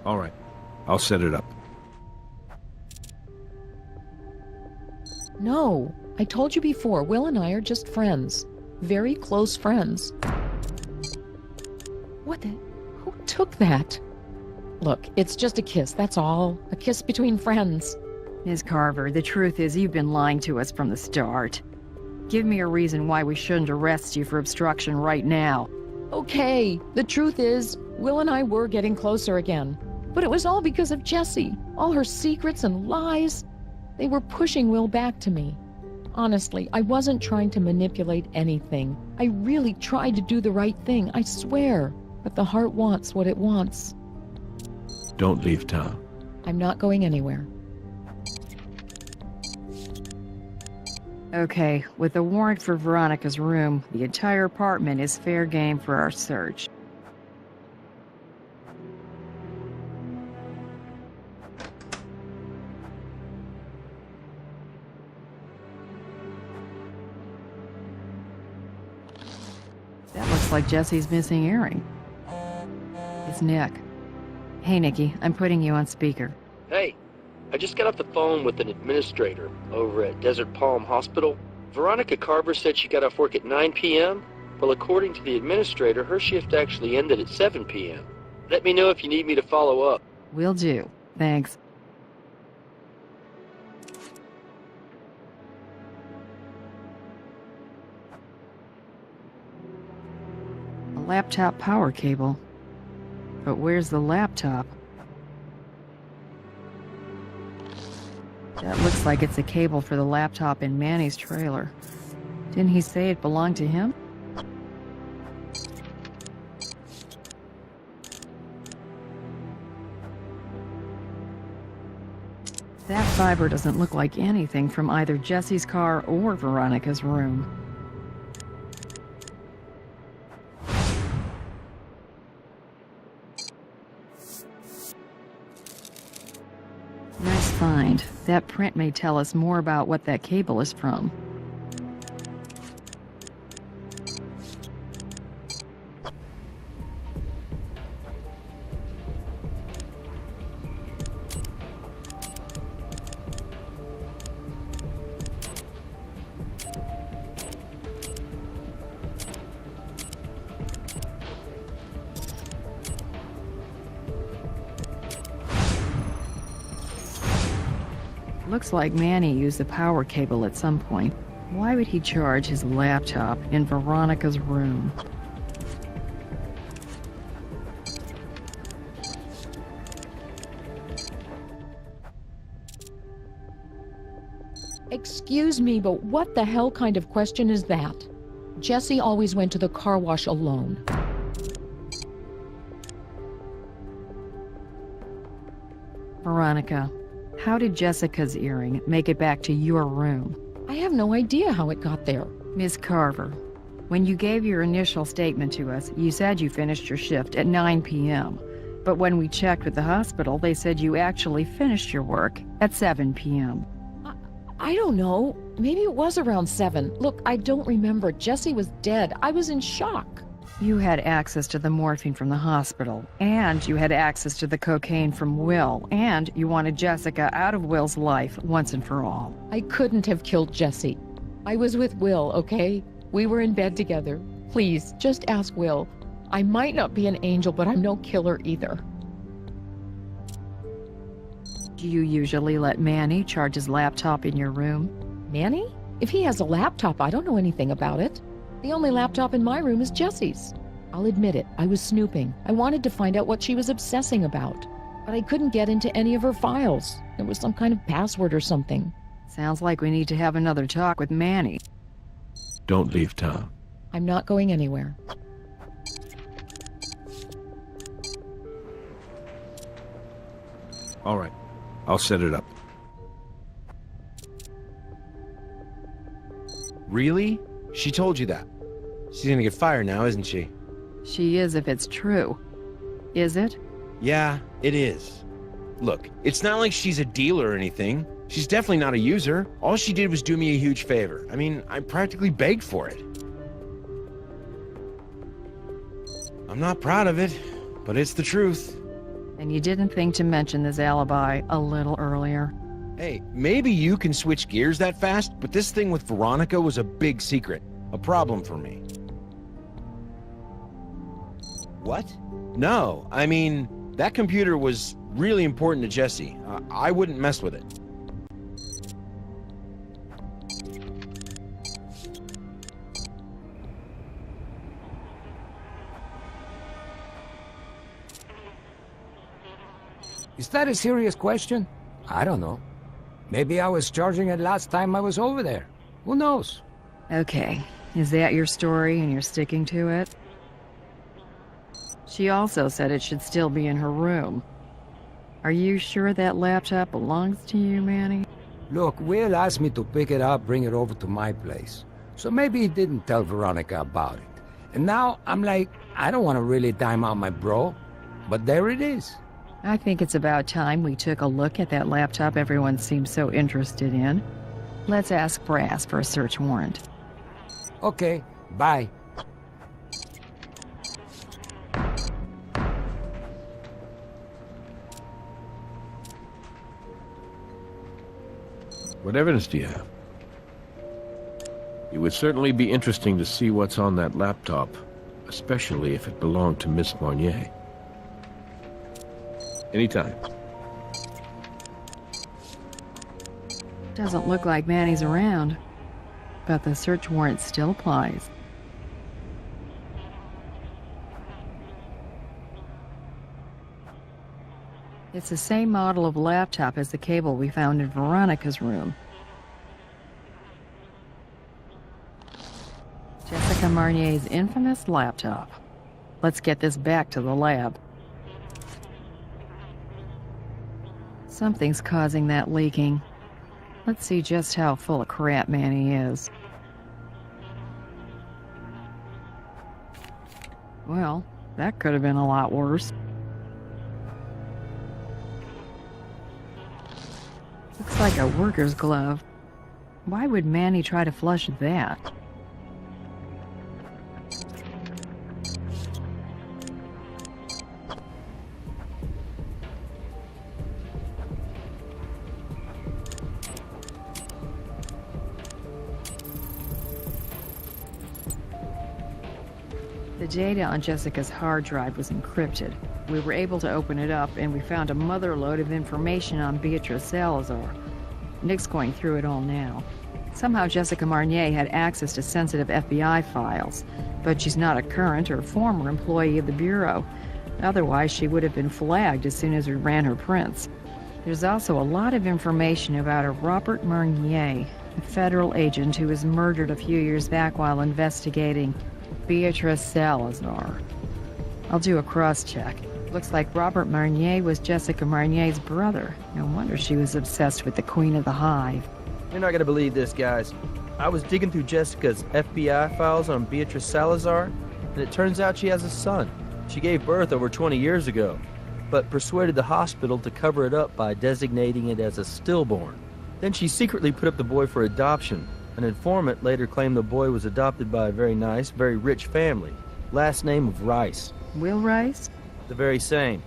All right. I'll set it up. No, I told you before, Will and I are just friends. Very close friends. What the? Who took that? Look, it's just a kiss, that's all. A kiss between friends. Ms. Carver, the truth is you've been lying to us from the start. Give me a reason why we shouldn't arrest you for obstruction right now. Okay, the truth is, Will and I were getting closer again. But it was all because of Jessie. All her secrets and lies. They were pushing Will back to me. Honestly, I wasn't trying to manipulate anything. I really tried to do the right thing, I swear. But the heart wants what it wants. Don't leave town. I'm not going anywhere. Okay, with a warrant for Veronica's room, the entire apartment is fair game for our search. That looks like Jesse's missing earring. It's Nick. Hey, Nikki, I'm putting you on speaker. Hey, I just got off the phone with an administrator over at Desert Palm Hospital. Veronica Carver said she got off work at 9 p.m. Well, according to the administrator, her shift actually ended at 7 p.m. Let me know if you need me to follow up. Will do. Thanks. A laptop power cable. But where's the laptop? That looks like it's a cable for the laptop in Manny's trailer. Didn't he say it belonged to him? That fiber doesn't look like anything from either Jesse's car or Veronica's room. Nice find. That print may tell us more about what that cable is from. Looks like Manny used the power cable at some point. Why would he charge his laptop in Veronica's room? Excuse me, but what the hell kind of question is that? Jessie always went to the car wash alone. Veronica, how did Jessica's earring make it back to your room? I have no idea how it got there. Ms. Carver, when you gave your initial statement to us, you said you finished your shift at 9 p.m. But when we checked with the hospital, they said you actually finished your work at 7 p.m. I don't know. Maybe it was around 7. Look, I don't remember. Jessie was dead. I was in shock. You had access to the morphine from the hospital, and you had access to the cocaine from Will, and you wanted Jessica out of Will's life once and for all. I couldn't have killed Jessie. I was with Will, okay? We were in bed together. Please, just ask Will. I might not be an angel, but I'm no killer either. Do you usually let Manny charge his laptop in your room? Manny? If he has a laptop, I don't know anything about it. The only laptop in my room is Jessie's. I'll admit it, I was snooping. I wanted to find out what she was obsessing about. But I couldn't get into any of her files. There was some kind of password or something. Sounds like we need to have another talk with Manny. Don't leave town. I'm not going anywhere. All right. I'll set it up. Really? She told you that? She's gonna get fired now, isn't she? She is if it's true. Is it? Yeah, it is. Look, it's not like she's a dealer or anything. She's definitely not a user. All she did was do me a huge favor. I mean, I practically begged for it. I'm not proud of it, but it's the truth. And you didn't think to mention this alibi a little earlier? Hey, maybe you can switch gears that fast, but this thing with Veronica was a big secret. A problem for me. What? No, I mean, that computer was really important to Jesse. I wouldn't mess with it. Is that a serious question? I don't know. Maybe I was charging it last time I was over there. Who knows? Okay, is that your story and you're sticking to it? She also said it should still be in her room. Are you sure that laptop belongs to you, Manny? Look, Will asked me to pick it up, bring it over to my place. So maybe he didn't tell Veronica about it. And now I'm like, I don't want to really time out my bro. But there it is. I think it's about time we took a look at that laptop everyone seems so interested in. Let's ask Brass for a search warrant. Okay, bye. What evidence do you have? It would certainly be interesting to see what's on that laptop, especially if it belonged to Miss Marnier. Anytime. Doesn't look like Manny's around, but the search warrant still applies. It's the same model of laptop as the cable we found in Veronica's room. Jessica Marnier's infamous laptop. Let's get this back to the lab. Something's causing that leaking. Let's see just how full of crap Manny is. Well, that could have been a lot worse. Looks like a worker's glove. Why would Manny try to flush that? The data on Jessica's hard drive was encrypted. We were able to open it up, and we found a motherlode of information on Beatrice Salazar. Nick's going through it all now. Somehow Jessica Marnier had access to sensitive FBI files, but she's not a current or former employee of the Bureau. Otherwise, she would have been flagged as soon as we ran her prints. There's also a lot of information about a Robert Marnier, a federal agent who was murdered a few years back while investigating Beatrice Salazar. I'll do a cross-check. Looks like Robert Marnier was Jessica Marnier's brother. No wonder she was obsessed with the Queen of the Hive. You're not gonna believe this, guys. I was digging through Jessica's FBI files on Beatrice Salazar, and it turns out she has a son. She gave birth over 20 years ago, but persuaded the hospital to cover it up by designating it as a stillborn. Then she secretly put up the boy for adoption. An informant later claimed the boy was adopted by a very nice, very rich family. Last name of Rice. Will Rice? The very same.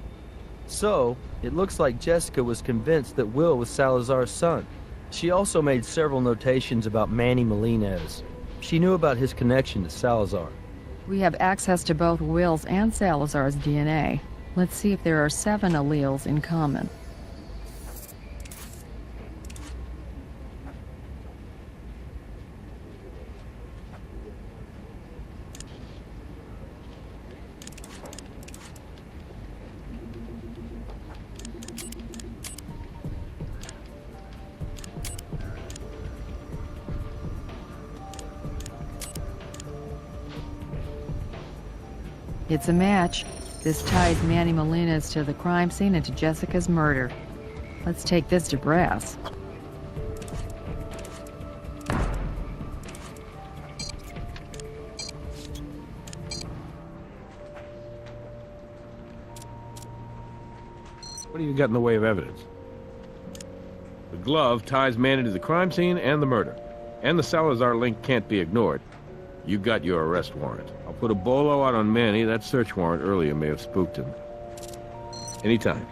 So, it looks like Jessica was convinced that Will was Salazar's son. She also made several notations about Manny Melendez. She knew about his connection to Salazar. We have access to both Will's and Salazar's DNA. Let's see if there are 7 alleles in common. It's a match. This ties Manny Melendez to the crime scene and to Jessica's murder. Let's take this to Brass. What do you got in the way of evidence? The glove ties Manny to the crime scene and the murder. And the Salazar link can't be ignored. You got your arrest warrant. I'll put a bolo out on Manny. That search warrant earlier may have spooked him. Anytime.